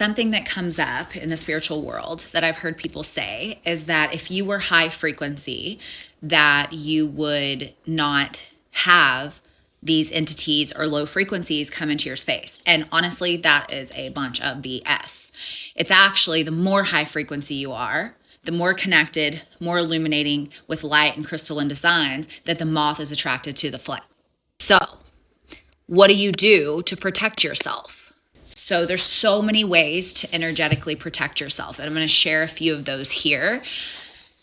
something that comes up in the spiritual world that I've heard people say is that if you were high frequency, that you would not have these entities or low frequencies come into your space. And honestly, that is a bunch of BS. It's actually the more high frequency you are, the more connected, more illuminating with light and crystalline designs, that the moth is attracted to the flame. So what do you do to protect yourself? So there's so many ways to energetically protect yourself. And I'm going to share a few of those here.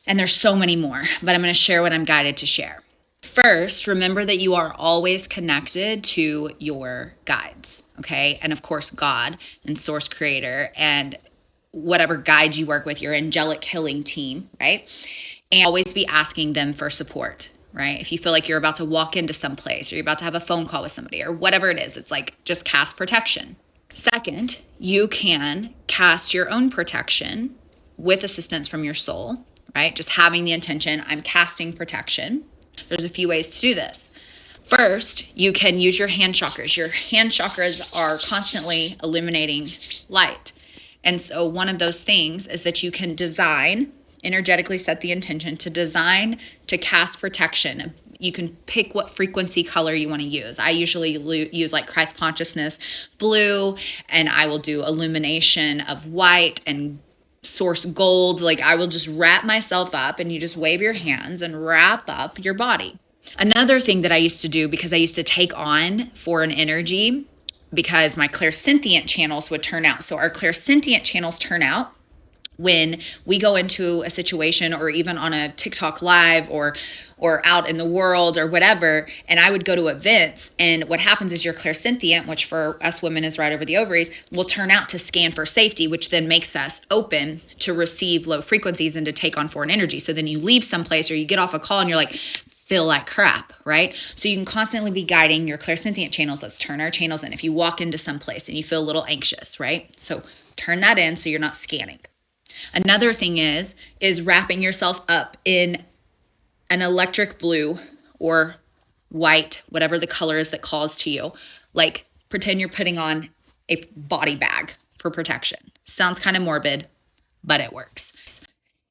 And there's so many more, but I'm going to share what I'm guided to share. First, remember that you are always connected to your guides, okay? And of course, God and Source Creator and whatever guides you work with, your angelic healing team, right? And always be asking them for support, right? If you feel like you're about to walk into some place or you're about to have a phone call with somebody or whatever it is, it's like just cast protection. Second, you can cast your own protection with assistance from your soul, right? Just having the intention, I'm casting protection. There's a few ways to do this. First, you can use your hand chakras. Your hand chakras are constantly illuminating light. And so one of those things is that you can design, energetically set the intention to design to cast protection. You can pick what frequency color you want to use. I usually use like Christ consciousness blue, and I will do illumination of white and source gold. Like I will just wrap myself up, and you just wave your hands and wrap up your body. Another thing that I used to do, because I used to take on for an energy, because my clairsentient channels would turn out. So our clairsentient channels turn out when we go into a situation or even on a TikTok live or out in the world or whatever, and I would go to events, and what happens is your clairsentient, which for us women is right over the ovaries, will turn out to scan for safety, which then makes us open to receive low frequencies and to take on foreign energy. So then you leave someplace or you get off a call and you're like, feel like crap, right? So you can constantly be guiding your clairsentient channels. Let's turn our channels in. If you walk into some place and you feel a little anxious, right? So turn that in so you're not scanning. Another thing is wrapping yourself up in an electric blue or white, whatever the color is that calls to you. Like pretend you're putting on a body bag for protection. Sounds kind of morbid, but it works.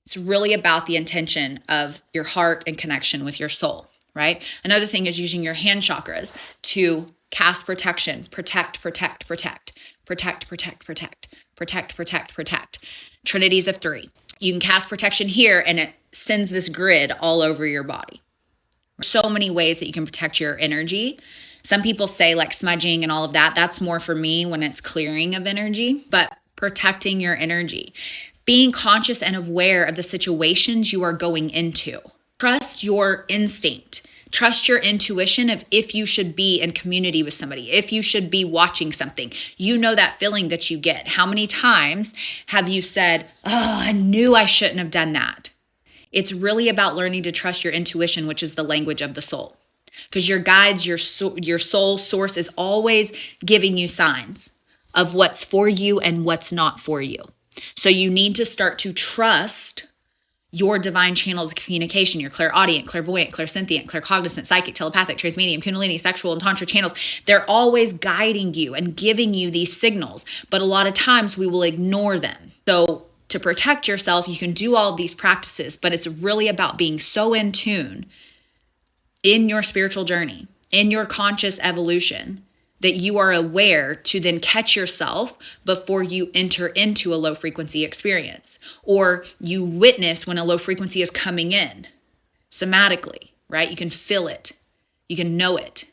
It's really about the intention of your heart and connection with your soul, right? Another thing is using your hand chakras to cast protection, protect, protect, protect, protect, protect, protect, protect, protect, protect. Trinities of 3. You can cast protection here and it sends this grid all over your body. So many ways that you can protect your energy. Some people say like smudging and all of that. That's more for me when it's clearing of energy, but protecting your energy. Being conscious and aware of the situations you are going into. Trust your instinct. Trust your intuition of if you should be in community with somebody, if you should be watching something. You know that feeling that you get. How many times have you said, oh, I knew I shouldn't have done that? It's really about learning to trust your intuition, which is the language of the soul. Because your guides, your soul source is always giving you signs of what's for you and what's not for you. So you need to start to trust your divine channels of communication, your clairaudient, clairvoyant, clairsentient, claircognizant, psychic, telepathic, transmedium, kundalini, sexual, and tantra channels. They're always guiding you and giving you these signals, but a lot of times we will ignore them. So to protect yourself, you can do all of these practices, but it's really about being so in tune in your spiritual journey, in your conscious evolution, that you are aware to then catch yourself before you enter into a low frequency experience, or you witness when a low frequency is coming in somatically, right? You can feel it. You can know it.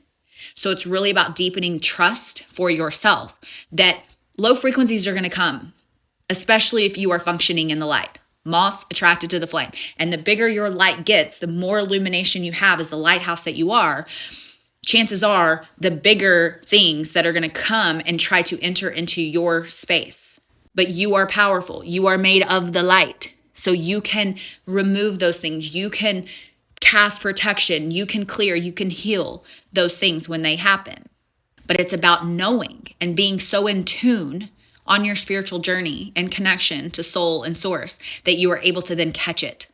So it's really about deepening trust for yourself that low frequencies are going to come, especially if you are functioning in the light. Moths attracted to the flame. And the bigger your light gets, the more illumination you have as the lighthouse that you are, chances are the bigger things that are going to come and try to enter into your space. But you are powerful. You are made of the light. So you can remove those things. You can cast protection. You can clear. You can heal those things when they happen. But it's about knowing and being so in tune on your spiritual journey and connection to soul and source that you are able to then catch it.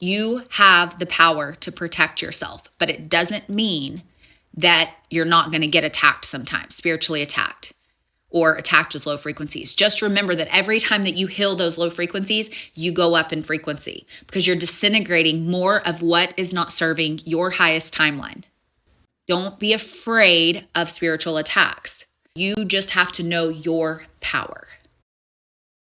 You have the power to protect yourself, but it doesn't mean that you're not going to get attacked sometimes, spiritually attacked. or attacked with low frequencies. Just remember that every time that you heal those low frequencies, you go up in frequency because you're disintegrating more of what is not serving your highest timeline. Don't be afraid of spiritual attacks. You just have to know your power.